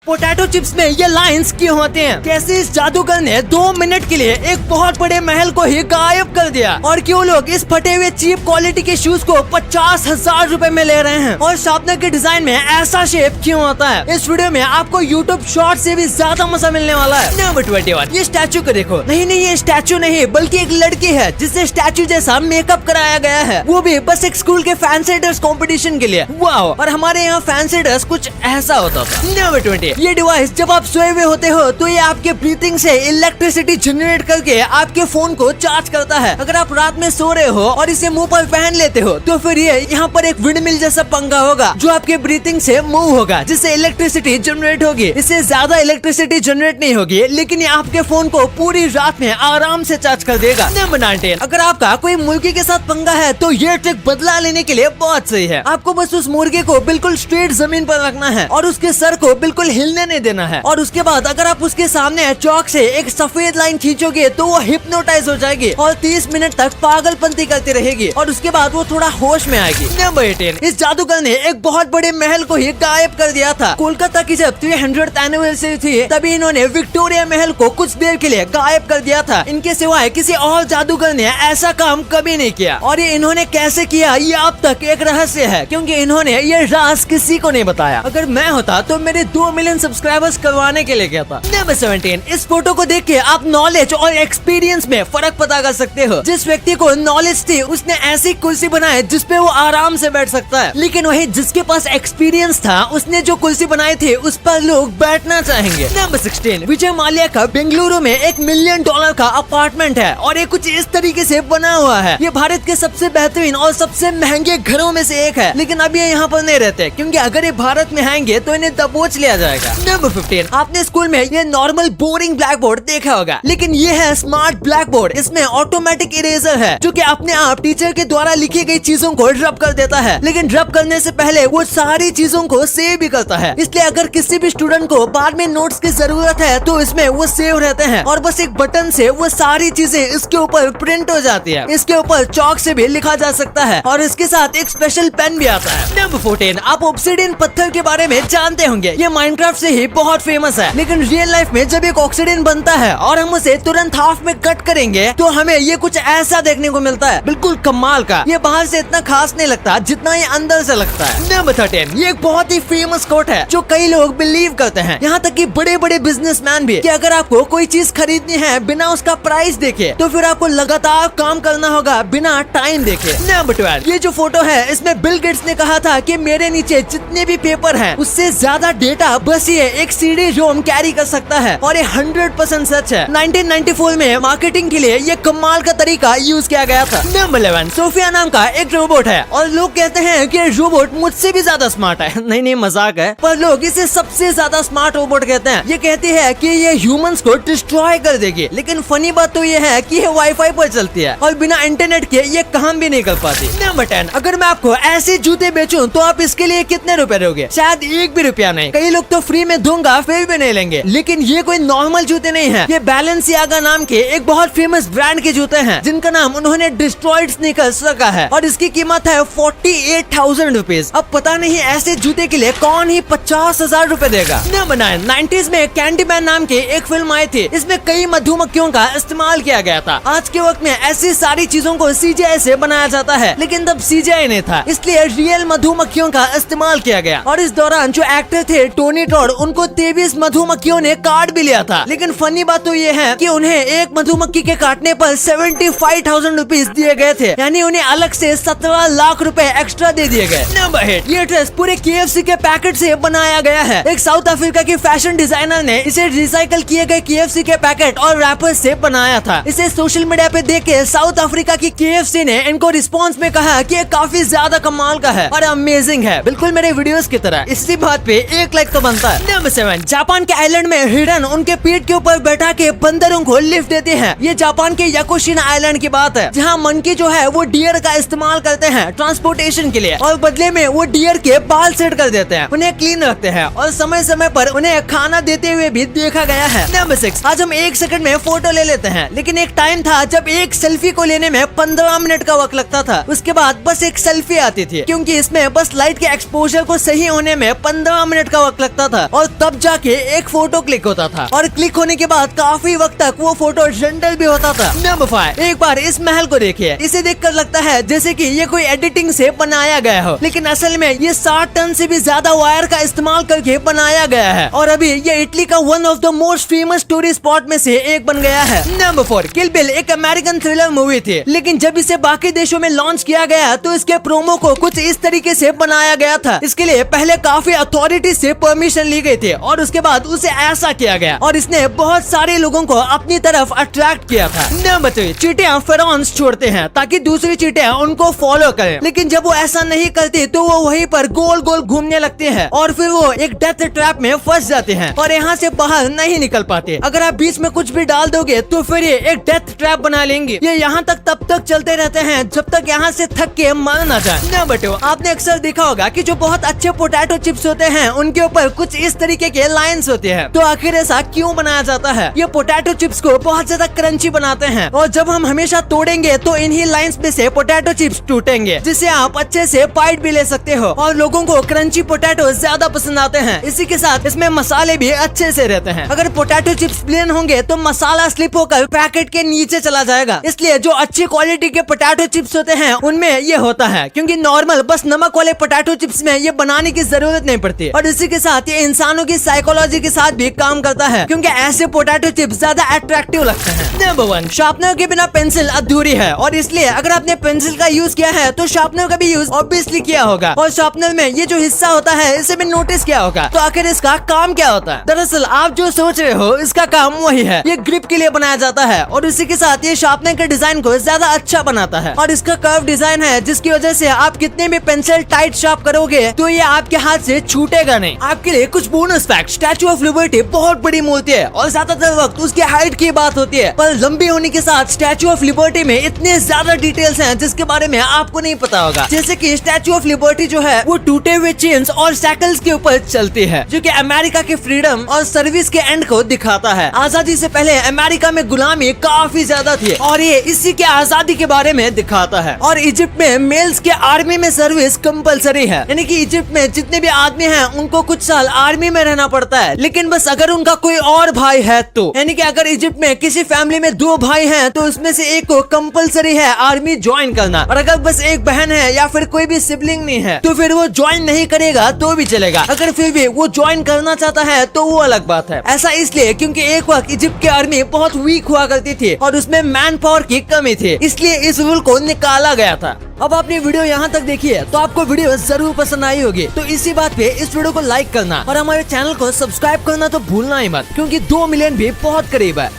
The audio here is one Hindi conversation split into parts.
पोटैटो चिप्स में ये लाइंस क्यों होते हैं? कैसे इस जादूगर ने 2 मिनट के लिए एक बहुत बड़े महल को ही गायब कर दिया? और क्यों लोग इस फटे हुए चीप क्वालिटी के शूज को 50,000 रुपए में ले रहे हैं? और शार्पनर के डिजाइन में ऐसा शेप क्यों होता है? इस वीडियो में आपको यूट्यूब शॉर्ट से भी ज्यादा मजा मिलने वाला है। नंबर 21, ये स्टैचू को देखो। नहीं, ये स्टैचू नहीं बल्कि एक लड़की है जिससे स्टैचू जैसा मेकअप कराया गया है, वो भी बस एक स्कूल के फैंसी ड्रेस कंपटीशन के लिए। वाओ! और हमारे यहाँ फैंसी ड्रेस कुछ ऐसा होता था। नंबर 20, ये डिवाइस जब आप सोए हुए होते हो तो ये आपके ब्रीथिंग से इलेक्ट्रिसिटी जनरेट करके आपके फोन को चार्ज करता है। अगर आप रात में सो रहे हो और इसे मुंह पर पहन लेते हो तो फिर ये यहाँ पर एक विंडमिल जैसा पंखा होगा जो आपके ब्रीथिंग से मूव होगा, जिससे इलेक्ट्रिसिटी जनरेट होगी। इससे ज्यादा इलेक्ट्रिसिटी जनरेट नहीं होगी, लेकिन ये आपके फोन को पूरी रात में आराम से चार्ज कर देगा। नंबर 19, अगर आपका कोई मुर्गी के साथ पंगा है तो ये ट्रिक बदला लेने के लिए बहुत सही है। आपको बस उस मुर्गे को बिल्कुल स्ट्रेट जमीन पर रखना है और उसके सर को बिल्कुल हिलने नहीं देना है। और उसके बाद अगर आप उसके सामने चौक से एक सफेद लाइन खींचोगे तो वो हिप्नोटाइज हो जाएगी और 30 मिनट तक पागलपंती करती रहेगी और उसके बाद वो थोड़ा होश में आएगी। नंबर 18, इस जादूगर ने एक बहुत बड़े महल को ही गायब कर दिया था। कोलकाता की जब 300th एनिवर्सरी थी तभी इन्होंने विक्टोरिया महल को कुछ देर के लिए गायब कर दिया था। इनके सिवाय किसी और जादूगर ने ऐसा काम कभी नहीं किया और ये इन्होंने कैसे किया ये अब तक एक रहस्य है, क्योंकि इन्होंने ये राज किसी को नहीं बताया। अगर मैं होता तो मेरे 2 मिलियन सब्सक्राइबर्स करवाने के लिए कहता। नंबर 17, इस फोटो को देख के आप नॉलेज और एक्सपीरियंस में फर्क पता कर सकते हो। जिस व्यक्ति को नॉलेज थी उसने ऐसी कुर्सी बनाई जिसपे वो आराम से बैठ सकता है, लेकिन वही जिसके पास एक्सपीरियंस था उसने जो कुर्सी बनाई थी उस पर लोग बैठना चाहेंगे। नंबर 16, विजय माल्या का बेंगलुरु में $1 मिलियन का अपार्टमेंट है और ये कुछ इस तरीके से बना हुआ है। ये भारत के सबसे बेहतरीन और सबसे महंगे घरों में से एक है, लेकिन अब ये यहाँ पर नहीं रहते क्योंकि अगर ये भारत में आएंगे तो इन्हें दबोच लिया जाएगा। नंबर 15, आपने स्कूल में ये नॉर्मल बोरिंग ब्लैक बोर्ड देखा होगा, लेकिन ये है स्मार्ट ब्लैक बोर्ड। इसमें ऑटोमेटिक इरेजर है जो कि अपने आप टीचर के द्वारा लिखी गई चीजों को रब कर देता है, लेकिन रब करने से पहले वो सारी चीजों को सेव भी करता है। इसलिए अगर किसी भी स्टूडेंट को बाद में नोट्स की जरूरत है तो इसमें वो सेव रहते हैं और बस एक बटन से वो सारी चीजें इसके ऊपर प्रिंट हो जाती है। इसके ऊपर चौक से भी लिखा जा सकता है और इसके साथ एक स्पेशल पेन भी आता है। नंबर 14, आप ऑब्सिडियन पत्थर के बारे में जानते होंगे। ये माइनक्राफ्ट से ही बहुत फेमस है, लेकिन रियल लाइफ में जब एक ऑक्सीडेंट बनता है और हम उसे तुरंत हाफ में कट करेंगे तो हमें ये कुछ ऐसा देखने को मिलता है, बिल्कुल कमाल का। ये बाहर से इतना खास नहीं लगता जितना ये अंदर से लगता है। नंबर 13, ये एक बहुत ही फेमस कोट है जो कई लोग बिलीव करते हैं, यहाँ तक कि बड़े बड़े बिजनेसमैन भी, कि अगर आपको कोई चीज खरीदनी है बिना उसका प्राइस देखे तो फिर आपको लगातार काम करना होगा बिना टाइम देखे। नंबर 12, ये जो फोटो है इसमें बिल गेट्स ने कहा था कि मेरे नीचे जितने भी पेपर हैं उससे ज्यादा डेटा बस ये एक CD रोम कैरी कर सकता है और ये 100% सच है। 1994 में मार्केटिंग के लिए ये कमाल का तरीका यूज किया गया था। नंबर 11, सोफिया नाम का एक रोबोट है और लोग कहते हैं कि रोबोट मुझसे भी ज्यादा स्मार्ट है। नहीं मजाक है, पर लोग इसे सबसे ज्यादा स्मार्ट रोबोट कहते हैं। ये कहती है कि ये ह्यूमंस को डिस्ट्रॉय कर देगी, लेकिन फनी बात तो ये है कि ये वाईफाई पर चलती है और बिना इंटरनेट के ये काम भी नहीं कर पाती। नंबर 10, अगर मैं आपको ऐसे जूते बेचूं तो आप इसके लिए कितने रुपए दोगे? शायद 1 भी रुपया नहीं। कई लोग तो फ्री में दूंगा फिर भी नहीं लेंगे, लेकिन ये कोई नॉर्मल जूते नहीं है। ये बैलेंसियागा नाम के एक बहुत फेमस ब्रांड के जूते हैं जिनका नाम उन्होंने डिस्ट्रॉयड स्नीकर्स रखा है और इसकी कीमत है 48,000 रुपीज। अब पता नहीं ऐसे जूते के लिए कौन ही 50,000 रुपए देगा। नंबर 9, 90s में कैंडीमैन नाम की एक फिल्म आई थी। इसमें कई मधुमक्खियों का इस्तेमाल किया गया था। आज के वक्त में ऐसी सारी चीजों को CGI से बनाया जाता है, लेकिन तब CGI नहीं था, इसलिए रियल मधुमक्खियों का इस्तेमाल किया गया। और इस दौरान जो एक्टर थे टोनी टॉड, उनको 23 मधुमक्खियों ने काट भी लिया था। लेकिन फनी बात तो ये है कि उन्हें एक मधुमक्खी के काटने पर 75,000 रुपीज दिए गए थे, यानी उन्हें अलग से 17 लाख रुपए एक्स्ट्रा दे दिए गए। नंबर 8, ये ड्रेस पूरे KFC के पैकेट से बनाया गया है। एक साउथ अफ्रीका के फैशन डिजाइनर ने इसे रिसाइकल किए गए KFC के पैकेट और रैपर से बनाया था। इसे सोशल मीडिया पे देख के साउथ अफ्रीका की KFC ने इनको रिस्पॉन्स में कहा कि ये काफी ज्यादा कमाल का है और अमेजिंग है, बिल्कुल मेरे वीडियोस की तरह। इसी बात पे 1 लाइक तो बनता है। नंबर 7, जापान के आइलैंड में हिरन उनके पीठ के ऊपर बैठा के बंदरों को लिफ्ट देते हैं। ये जापान के याकुशिना आइलैंड की बात है, जहाँ मंकी जो है वो डियर का इस्तेमाल करते हैं ट्रांसपोर्टेशन के लिए और बदले में वो डियर के बाल सेट कर देते हैं, उन्हें क्लीन रखते हैं और समय समय पर उन्हें खाना देते हुए भी देखा गया है। नंबर 6, आज हम 1 सेकंड में फोटो ले लेते हैं, लेकिन एक टाइम था जब एक सेल्फी को लेने में 15 मिनट का वक्त लगता था। उसके बाद बस एक सेल्फी आती थी, क्योंकि इसमें बस लाइट के एक्सपोजर को सही होने में 15 मिनट का वक्त लगता था और तब जाके एक फोटो क्लिक होता था और क्लिक होने के बाद काफी वक्त तक वो फोटो रेंडर भी होता था। नंबर 5, एक बार इस महल को देखिए। इसे देखकर लगता है जैसे कि ये कोई एडिटिंग से बनाया गया हो, लेकिन असल में ये 60 टन से भी ज्यादा वायर का इस्तेमाल करके बनाया गया है और अभी ये इटली का one of the most famous tourist spot में से एक बन गया है। नंबर 4, किल बिल एक अमेरिकन थ्रिलर मूवी थी, लेकिन जब इसे बाकी देशों में लॉन्च किया गया तो इसके प्रोमो को कुछ इस तरीके से बनाया गया था। इसके लिए पहले काफी अथॉरिटी से परमिशन ली गई थी और उसके बाद उसे ऐसा किया गया और इसने बहुत सारे लोगों को अपनी तरफ अट्रैक्ट किया था। नंबर 3, चींटियां फेरोमोन्स छोड़ते हैं ताकि दूसरी चींटियां उनको फॉलो करें, लेकिन जब वो ऐसा नहीं करती तो वो वहीं पर गोल गोल घूमने लगते हैं और फिर वो एक डेथ ट्रैप में फंस जाते हैं और यहाँ से बाहर नहीं निकल पाते। अगर आप बीच में कुछ भी डाल दोगे तो फिर ये एक डेथ ट्रैप बना लेंगे। ये यहाँ तक तब तक चलते रहते हैं जब तक यहाँ से थक के मर न जाए। नंबर 2, आपने अक्सर देखा होगा कि जो बहुत अच्छे पोटैटो चिप्स होते हैं उनके ऊपर कुछ इस तरीके के लाइंस होते हैं। तो आखिर ऐसा क्यों बनाया जाता है? ये पोटैटो चिप्स को बहुत ज्यादा क्रंची बनाते हैं और जब हम हमेशा तोड़ेंगे तो इन्हीं लाइंस में से पोटैटो चिप्स टूटेंगे, जिससे आप अच्छे से बाइट भी ले सकते हो और लोगों को क्रंची पोटैटो ज्यादा पसंद आते हैं। इसी के साथ इसमें मसाले भी अच्छे से रहते हैं। अगर पोटैटो चिप्स प्लेन होंगे तो मसाला स्लिप होकर पैकेट के नीचे चला जाएगा, इसलिए जो अच्छी क्वालिटी के पोटैटो चिप्स होते हैं उनमें ये होता है, क्योंकि नॉर्मल बस नमक वाले पोटैटो चिप्स में ये बनाने की जरूरत नहीं पड़ती। और इसी के साथ ये इंसानों की साइकोलॉजी के साथ भी काम करता है, क्योंकि ऐसे पोटैटो चिप्स ज्यादा अट्रैक्टिव लगते हैं। नंबर 1, शार्पनर के बिना पेंसिल अधूरी है और इसलिए अगर आपने पेंसिल का यूज किया है तो शार्पनर का भी यूज ऑब्वियसली किया होगा और शार्पनर में ये जो हिस्सा होता है इसे भी नोटिस किया होगा। तो आखिर इसका काम क्या होता है? दरअसल आप जो सोच रहे हो इसका काम वही है, ये ग्रिप के लिए बनाया जाता है और इसी के साथ ये शार्पनर के डिजाइन को ज्यादा अच्छा बनाता है और इसका कर्व डिजाइन है, जिसकी वजह से आप कितने भी पेंसिल टाइट शार्प करोगे तो ये आपके हाथ से छूटेगा नहीं। आपके लिए कुछ bonus fact, statue of liberty बहुत बड़ी मूर्ति है और ज्यादातर वक्त उसकी हाइट की बात होती है, पर लंबी होने के साथ स्टैचू ऑफ लिबर्टी में इतने ज्यादा डिटेल्स हैं जिसके बारे में आपको नहीं पता होगा। जैसे कि स्टैचू ऑफ लिबर्टी जो है वो टूटे हुए चेन्स और सैकल्स के ऊपर चलती है, जो कि अमेरिका के फ्रीडम और सर्विस के एंड को दिखाता है। आजादी से पहले अमेरिका में गुलामी काफी ज्यादा थी और ये इसी के आजादी के बारे में दिखाता है। और इजिप्ट में मेल्स के आर्मी में सर्विस कंपलसरी है, यानी कि इजिप्ट में जितने भी आदमी हैं उनको कुछ साल आर्मी में रहना पड़ता है, लेकिन बस अगर उनका कोई और भाई है तो, यानी कि अगर इजिप्ट में किसी फैमिली में 2 भाई हैं तो उसमें से एक को कंपलसरी है आर्मी ज्वाइन करना, और अगर बस एक बहन है या फिर कोई भी सिबलिंग नहीं है तो फिर वो ज्वाइन नहीं करेगा तो भी चलेगा। अगर फिर भी वो ज्वाइन करना चाहता है तो वो अलग बात है। ऐसा इसलिए क्योंकि एक वक्त इजिप्ट की आर्मी बहुत वीक हुआ करती थी और उसमें मैन पावर की कमी थी, इसलिए इस रूल को निकाला गया था। अब आपने वीडियो यहाँ तक देखी है तो आपको वीडियो जरूर पसंद आई होगी, तो इसी बात पे इस वीडियो को लाइक करना और हमारे चैनल को सब्सक्राइब करना तो भूलना ही मत, क्योंकि 2 मिलियन भी बहुत करीब है।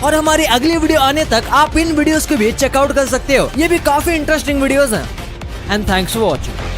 और हमारी अगली वीडियो आने तक आप इन वीडियोस को भी चेकआउट कर सकते हो, ये भी काफी इंटरेस्टिंग वीडियोस हैं। And thanks for watching.